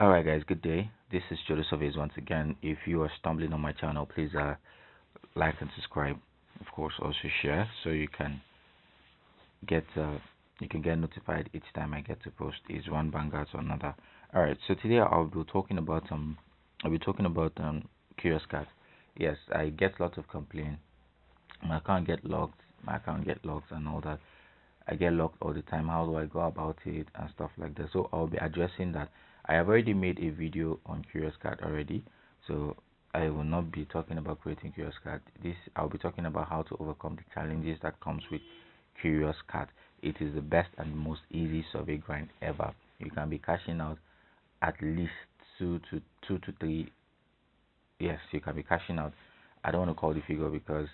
Alright guys, good day. This is Jodo Surveys once again. If you are stumbling on my channel, please like and subscribe. Of course, also share so get you can get notified each time I get to post is one banger to another. Alright, so today I'll be talking about Curious Cat. Yes, I get lots of complaints. My account get locked and all that. I get locked all the time. How do I go about it and stuff like that? So I'll be addressing that. I have already made a video on Curious Cat already, so I will not be talking about creating Curious Cat. This I'll be talking about how to overcome the challenges that comes with Curious Cat. It is the best and most easy survey grind ever. You can be cashing out at least two to three. Yes, you can be cashing out. I don't want to call the figure because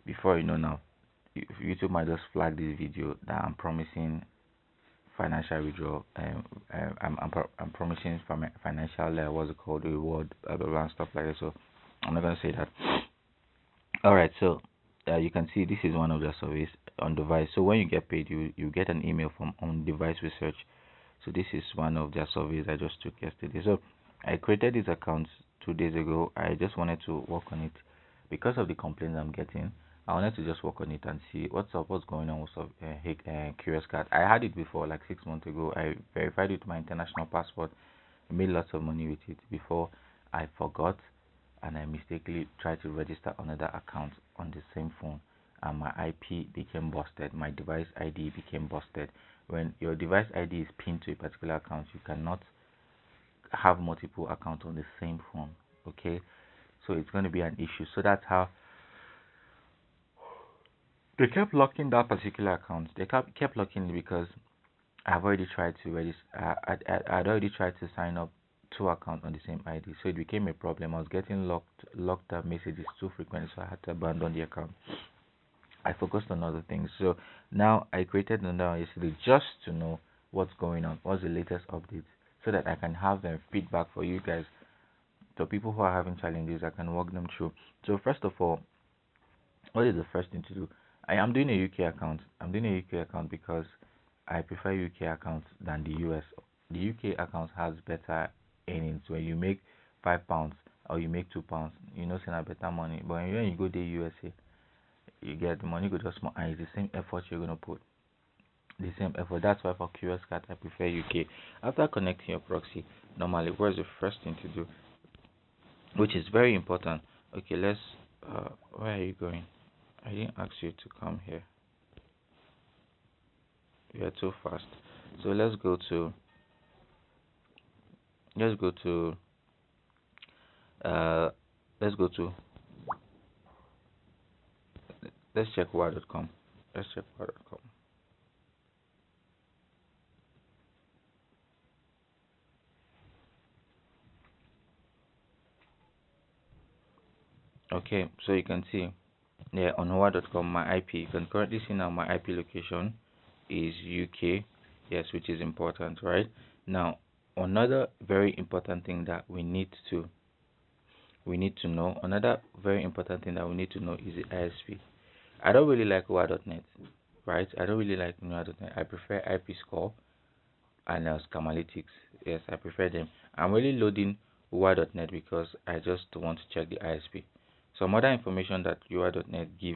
before you know now, YouTube might just flag this video that I'm promising financial withdrawal. I'm promising financial what's it called, reward, blah blah blah and stuff like that. So I'm not gonna say that. All right, so you can see this is one of the surveys on device. So when you get paid, you get an email from on device research. So this is one of their surveys I just took yesterday. So I created this account 2 days ago. I just wanted to work on it because of the complaints I'm getting. I wanted to just work on it and see what's up, what's going on with Curious Cat. I had it before, like 6 months ago. I verified it with my international passport. I made lots of money with it before I forgot and I mistakenly tried to register another account on the same phone and my IP became busted. My device ID became busted. When your device ID is pinned to a particular account, you cannot have multiple accounts on the same phone. Okay, so it's going to be an issue. So that's how they kept locking that particular account. They kept locking it because I've already tried to register. I'd already tried to sign up two accounts on the same ID, so it became a problem. I was getting locked up messages too frequently, so I had to abandon the account. I focused on other things. So now I created another one yesterday just to know what's going on, what's the latest updates, so that I can have feedback for you guys. So people who are having challenges, I can walk them through. So first of all, what is the first thing to do? I am doing a UK account. I'm doing a UK account because I prefer UK accounts than the US. The UK account has better earnings. When you make £5 or you make £2, you know, send a better money. But when you go to USA, you get the money go just more, and it's the same effort you're gonna put. The same effort. That's why for Curious Cat I prefer UK. After connecting your proxy, normally what's the first thing to do? Which is very important. Okay, let's where are you going? I didn't ask you to come here. You are too fast. So let's go to uh let's go to let's check wire.com. Let's check wire.com. Okay, so you can see on wire.com my IP. You can currently see now my IP location is UK. Yes, which is important, right? Now, another very important thing that we need to know. Another very important thing that we need to know is the ISP. I don't really like wire.net, right? I don't really like wire.net. I prefer IP score and Scamalytics. Yes, I prefer them. I'm really loading UI.net because I just want to check the ISP. Some other information that UI.net give,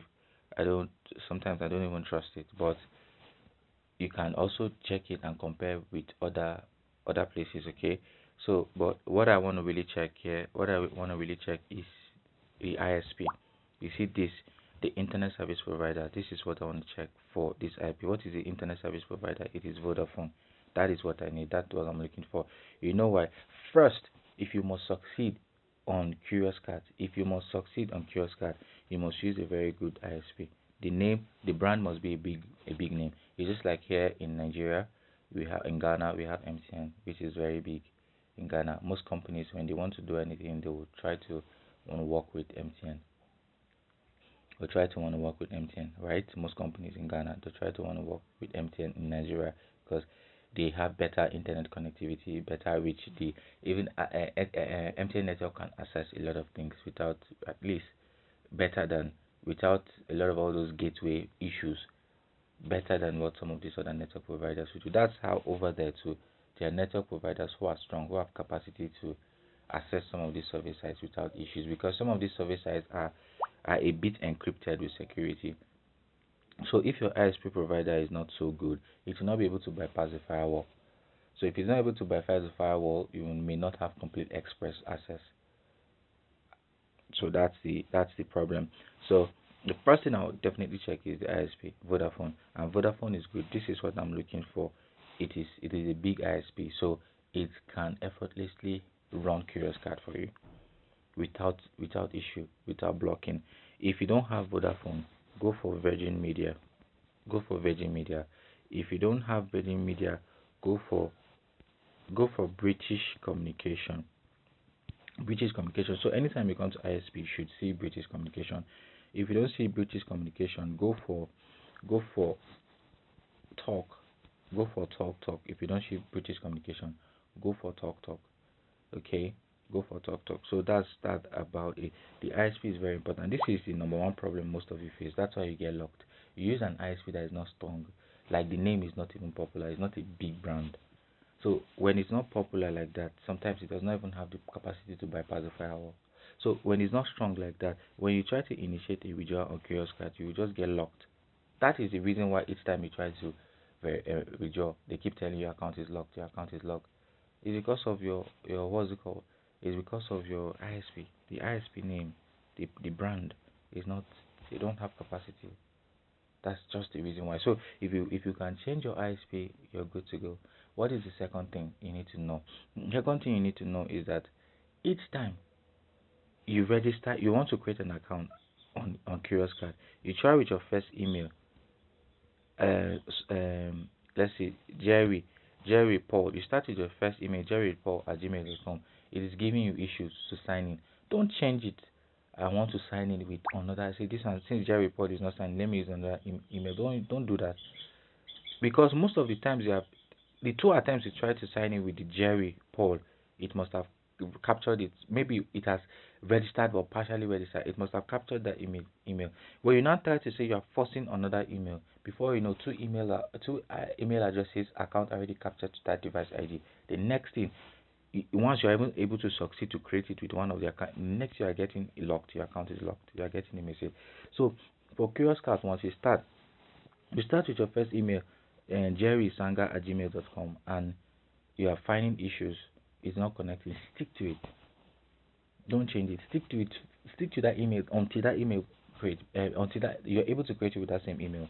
I don't. Sometimes I don't even trust it, but you can also check it and compare with other places. Okay. So, but what I want to really check here, what I want to really check is the ISP. You see this, the internet service provider. This is what I want to check for this IP. What is the internet service provider? It is Vodafone. That is what I need. That's what I'm looking for. You know why? First, if you must succeed on Curious Cat, you must use a very good ISP. The brand must be a big name. It's just like here in Nigeria, in Ghana we have MTN, which is very big. In Ghana, most companies when they want to do anything, they will try to want to work with MTN. Or try to want to work with MTN, right? Most companies in Ghana they try to want to work with MTN in Nigeria because they have better internet connectivity, better reach. The even MTN network can access a lot of things without at least better than without a lot of all those gateway issues, better than what some of these other network providers would do. That's how over there too there are network providers who are strong, who have capacity to access some of these survey sites without issues, because some of these survey sites are a bit encrypted with security. So if your ISP provider is not so good, it will not be able to bypass the firewall. So if it's not able to bypass the firewall, you may not have complete express access. So that's the problem. So the first thing I would definitely check is the ISP, Vodafone, and Vodafone is good. This is what I'm looking for. It is a big ISP, so it can effortlessly run Curious Card for you without issue, without blocking. If you don't have Vodafone, go for Virgin Media. Go for Virgin Media. If you don't have Virgin Media, go for British Communication. British Communication. So anytime you come to ISP, you should see British Communication. If you don't see British Communication, go for Talk. Go for Talk. If you don't see British Communication, go for Talk. Okay, go for Talk. So that's that about it. The ISP is very important. This is the number one problem most of you face. That's why you get locked. You use an ISP that is not strong. Like the name is not even popular. It's not a big brand. So when it's not popular like that, sometimes it does not even have the capacity to bypass the firewall. So when it's not strong like that, when you try to initiate a withdrawal or Curious Card, you will just get locked. That is the reason why each time you try to withdraw, they keep telling you your account is locked. Your account is locked. It's because of your what's it called? It's because of your ISP. The ISP name, the brand is not. They don't have capacity. That's just the reason why. So if you can change your ISP, you're good to go. What is the second thing you need to know? The second thing you need to know is that each time you register, you want to create an account on Curious Card, you try with your first email. Let's see, Jerry Paul. You start with your first email, jerrypaul@gmail.com. It is giving you issues to sign in. Don't change it. I want to sign in with another. I say this one, since Jerry Paul is not signed, let me use another email. Don't do that, because most of the times you have the two attempts you try to sign in with the Jerry Paul, it must have captured it. Maybe it has registered or partially registered. It must have captured that email. When you now try to say you are forcing another email, before you know, two email addresses account already captured to that device ID. The next thing, once you are able to succeed to create it with one of the account, next you are getting locked. Your account is locked. You are getting a message. So for Curious Card, once you start with your first email, jerrysanga@gmail.com, and you are finding issues, it's not connecting. Stick to it. Don't change it. Stick to it. Stick to that email until that email until that you're able to create it with that same email.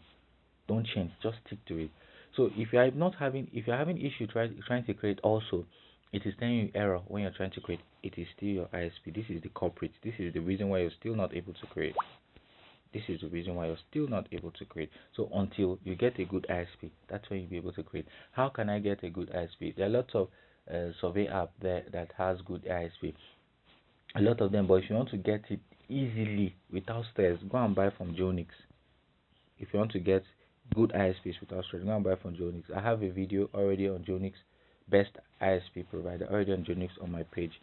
Don't change. Just stick to it. So if you're having issue trying to create, also it is telling you error when you're trying to create, it is still your ISP. This is the culprit. This is the reason why you're still not able to create. This is the reason why you're still not able to create. So until you get a good ISP, that's when you'll be able to create. How can I get a good ISP? There are lots of survey app there that has good ISP. A lot of them, but if you want to get it easily without stress, go and buy from Jonix. If you want to get good ISPs without stress, go and buy from Jonix. I have a video already on Jonix, best ISP provider, already on Jonix on my page.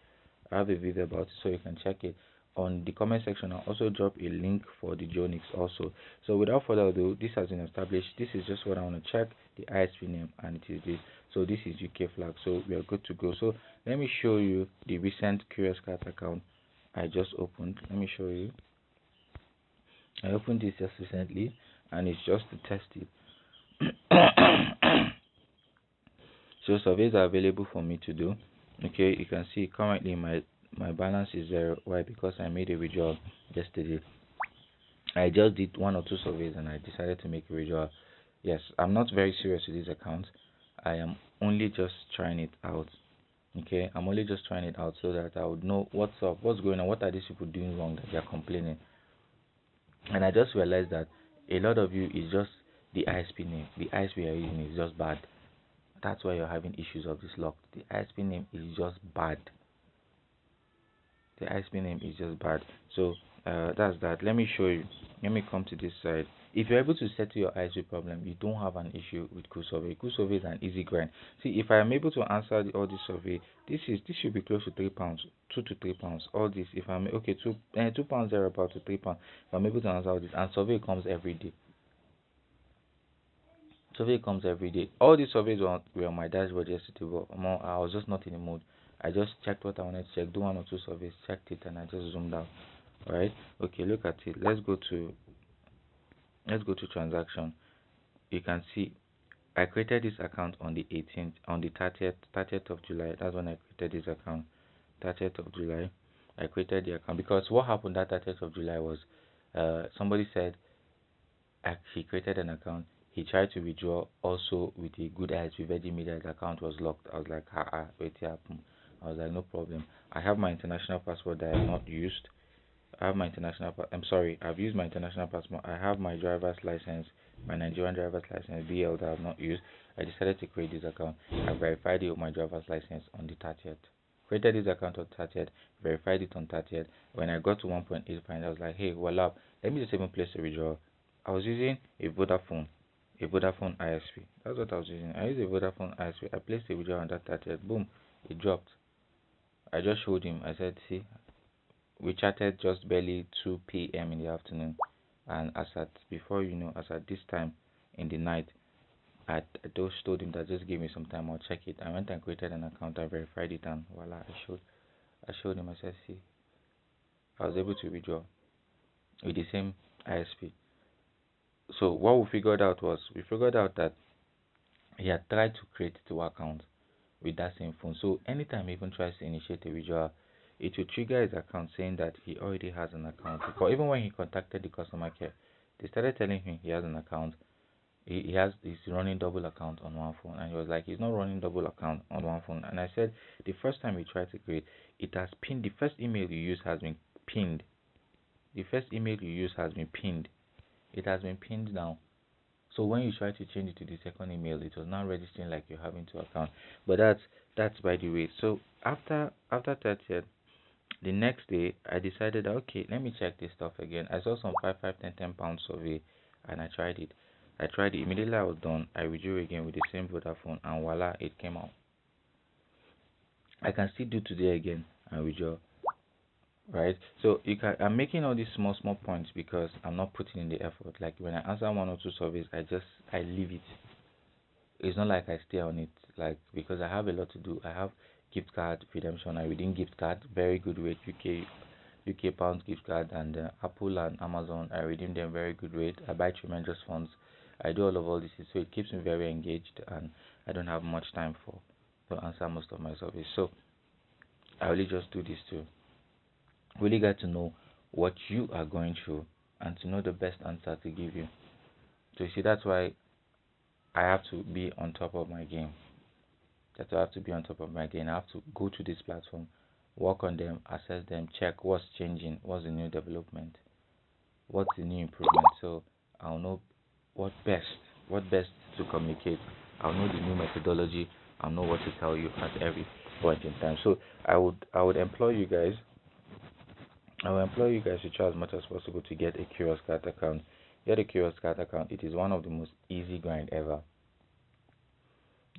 I have a video about it, so you can check it. On the comment section, I'll also drop a link for the Jonix also. So without further ado, this has been established. This is just what I want to check, the ISP name, and it is this. So this is UK flag, so we are good to go. So let me show you the recent Curious Card account I just opened. Let me show you. I opened this just recently, and it's just to test it. So surveys are available for me to do. Okay, you can see currently my balance is 0. Why? Because I made a withdrawal yesterday. I just did 1 or 2 surveys and I decided to make a withdrawal. Yes, I'm not very serious with this account. I am only just trying it out. Okay, I'm only just trying it out so that I would know what's up, what's going on, what are these people doing wrong that they are complaining. And I just realized that a lot of you is just the ISP name. The ISP you're using is just bad. That's why you're having issues of this lock. The ISP name is just bad. The ISP name is just bad. So that's that. Let me show you. Let me come to this side. If you're able to settle your ISP problem, you don't have an issue with Survey. Survey is an easy grind. See, if I am able to answer all this survey, this should be close to £3, £2 to £3. All this, if I'm okay, £2 there about to £3. If I'm able to answer all this, and survey comes every day. Survey comes every day. All these surveys were on my dashboard yesterday, but I was just not in the mood. I just checked what I wanted to check, do one or two surveys, checked it, and I just zoomed out. Alright, okay, look at it. Let's go to transaction. You can see I created this account on the 18th, on the 30th of July. That's when I created this account. 30th of July, I created the account because what happened that 30th of July was, somebody said he created an account. He tried to withdraw also with a good ISP Virgin Media. The account was locked. I was like, wait, it happened. I was like, no problem. I have my international passport that I have not used. I have my international. I'm sorry, I've used my international passport. I have my driver's license, my Nigerian driver's license BL that I have not used. I decided to create this account. I verified it with my driver's license on the 30th. Created this account on 30th, verified it on 30th. When I got to 1.8, I was like, hey, well, let me just even place a withdrawal. I was using a Vodafone ISP. That's what I was using. I used a Vodafone ISP. I placed a withdrawal on that 30th. Boom, it dropped. I just showed him. I said, see, we chatted just barely 2 p.m. in the afternoon, and as at this time in the night, I just told him that just give me some time, I'll check it. I went and created an account, I verified it, and voila, I showed him. I said, see, I was able to withdraw with the same ISP. So what we figured out that he had tried to create 2 accounts with that same phone. So anytime he even tries to initiate a withdrawal, it will trigger his account saying that he already has an account. Because even when he contacted the customer care, they started telling him he has an account. He's running double account on one phone, and he was like, he's not running double account on one phone. And I said, the first time we tried to create, it has pinned. The first email you use has been pinned. The first email you use has been pinned. It has been pinned now. So when you try to change it to the second email, it was now registering like you're having 2 accounts. But that's by the way. So after 30th, the next day I decided, okay, let me check this stuff again. I saw some 10 pound survey, and I tried it. Immediately I was done. I withdrew again with the same Vodafone, and voila, it came out. I can still do today again and withdraw. Right, so I'm making all these small points because I'm not putting in the effort. Like when I answer 1 or 2 surveys, I leave it. It's not like I stay on it, like, because I have a lot to do. I have gift card redemption. I redeem gift card, very good rate, UK pounds gift card, and Apple and Amazon, I redeem them very good rate. I buy tremendous funds. I do all this, so it keeps me very engaged, and I don't have much time to answer most of my surveys. So I really just do this to really get to know what you are going through and to know the best answer to give you. So you see, that's why I have to be on top of my game. I have to go to this platform, work on them, assess them, check what's changing, what's the new development, what's the new improvement. So I'll know what best to communicate. I'll know the new methodology. I'll know what to tell you at every point in time. So I would employ you guys. To try as much as possible to get a Curious Cat account. Get a Curious Cat account. It is one of the most easy grind ever.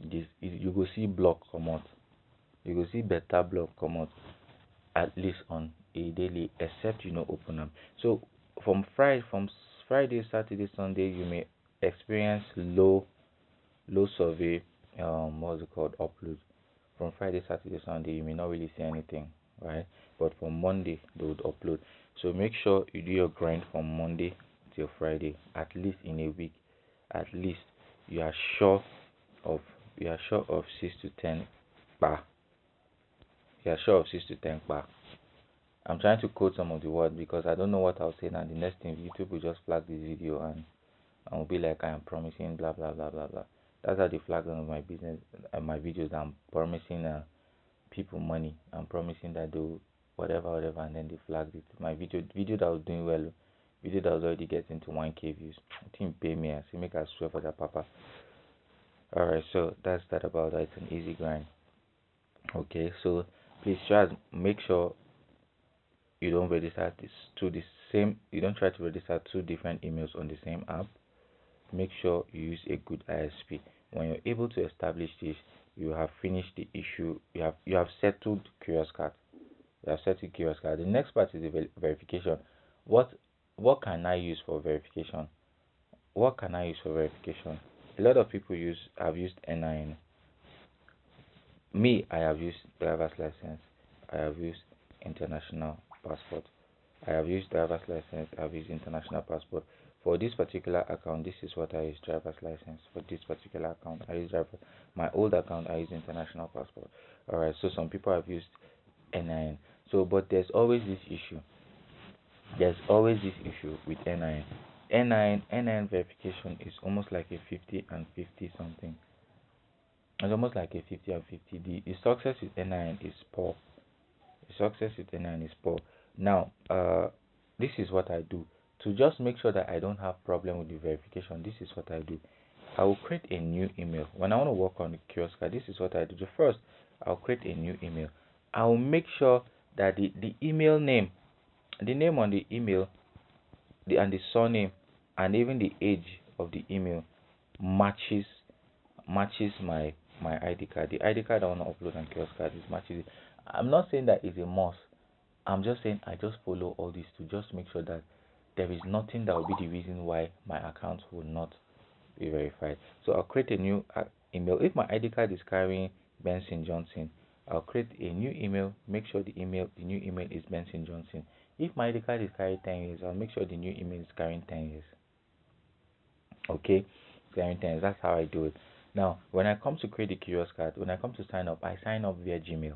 You go see block come out. You go see better block come out at least on a daily, except open them. So from Friday, Saturday, Sunday, you may experience low survey what's it called, upload. From Friday, Saturday, Sunday, you may not really see anything, right? But from Monday they would upload. So make sure you do your grind from Monday till Friday, at least in a week. At least you are sure of 6 to 10 bar. You are sure of 6 to 10 bar. I'm trying to quote some of the words because I don't know what I'll say now. The next thing, YouTube will just flag this video and will be like, I am promising blah blah blah blah blah. That's how they flag on my business and my videos. I'm promising people money. I'm promising that they'll whatever, and then they flagged it. My video that was doing well, video that was already getting to 1K views. I think pay me. I say make I swear for that papa. Alright, so that's that about that. It's an easy grind. Okay, so please make sure you don't register you don't try to register 2 different emails on the same app. Make sure you use a good ISP. When you're able to establish this, you have finished the issue. You have settled Curious Cat. The next part is the verification. What can I use for verification? A lot of people have used NIN. Me, I have used driver's license. I have used international passport. I have used driver's license. I have used international passport. For this particular account, this is what I use: driver's license. For this particular account, I use driver. My old account, I use international passport. Alright, so some people have used NIN. So, but there's always this issue. There's always this issue with NIN. NIN verification is almost like a 50 and 50 something. It's almost like a 50 and 50. The success with NIN is poor. The success with NIN is poor. Now, this is what I do to just make sure that I don't have problem with the verification. This is what I do. I will create a new email when I want to work on the kiosk card. This is what I do. So first, I'll create a new email. I'll make sure that the email name, the name on the email, and the surname, and even the age of the email matches my ID card. The ID card I want to upload on kiosk card is matches it. I'm not saying that it's a must. I'm just saying I just follow all this to just make sure that there is nothing that will be the reason why my account will not be verified. So I'll create a new email. If my ID card is carrying Benson Johnson, I'll create a new email. Make sure the new email is Benson Johnson. If my ID card is carrying 10 years, I'll make sure the new email is carrying 10 years. Okay, carrying 10 years. That's how I do it. Now, when I come to create the kiosk card, when I come to sign up, I sign up via Gmail.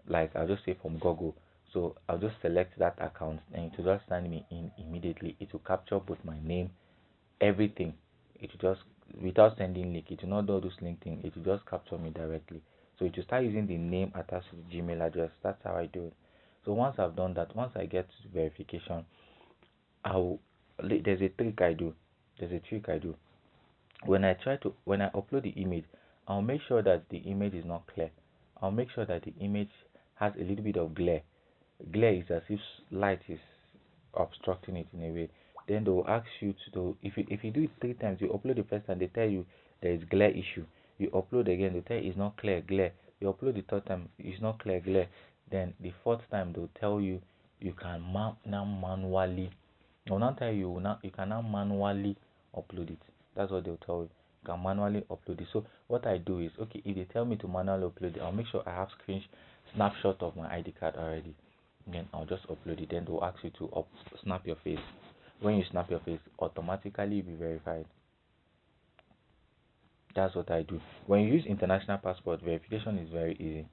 Like I'll just say from Google. So I'll just select that account and it will just sign me in immediately. It will capture both my name, everything. It will just, without sending link, it will not do this link thing. It will just capture me directly. So it will start using the name attached to the Gmail address. That's how I do it. So once I've done that, once I get to verification, there's a trick I do. When I upload the image, I'll make sure that the image is not clear. I'll make sure that the image has a little bit of glare. Glare is as if light is obstructing it in a way. Then they will ask you to, if you do it 3 times, you upload the first time, they tell you there is glare issue. You upload again, they tell you it's not clear, glare. You upload the 3rd time, it's not clear, glare. Then the 4th time they'll tell you you can now manually. They'll not tell you you can now manually upload it. That's what they'll tell you. You can manually upload it. So what I do is, okay, if they tell me to manually upload it, I'll make sure I have snapshot of my ID card already. And then I'll just upload it. Then they'll ask you to snap your face. When you snap your face, automatically you'll be verified. That's what I do. When you use international passport, verification is very easy.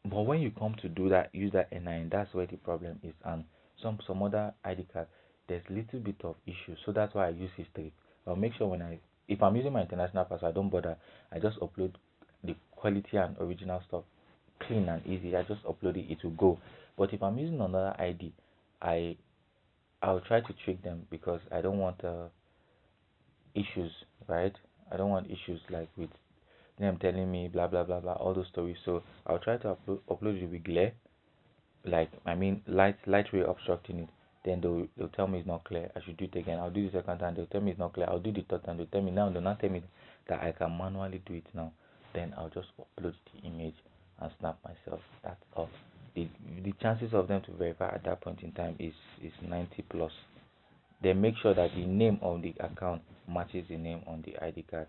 But when you come to use that NIN, that's where the problem is. And some other ID card, there's little bit of issue. So that's why I use history. I'll make sure if I'm using my international passport, I don't bother. I just upload the quality and original stuff clean and easy. I just upload it, it will go. But if I'm using another ID, I'll try to trick them because I don't want issues, right? I don't want issues like with them telling me blah blah blah blah, all those stories. So I'll try to upload it with glare, like light ray obstructing it. Then they'll tell me it's not clear. I should do it again. I'll do the 2nd time. They'll tell me it's not clear. I'll do the 3rd time. They'll tell me now. They'll not tell me that I can manually do it now. Then I'll just upload the image and snap myself. That's all. The chances of them to verify at that point in time is 90 plus. They make sure that the name of the account matches the name on the ID card.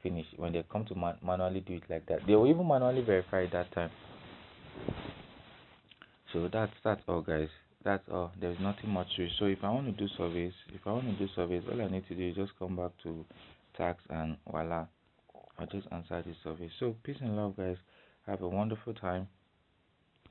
Finish. When they come to manually do it like that, they will even manually verify it that time. So that's all, guys. That's all. There's nothing much to it. So if I want to do surveys, all I need to do is just come back to tax and voila, I'll just answer this survey. So peace and love, guys. Have a wonderful time.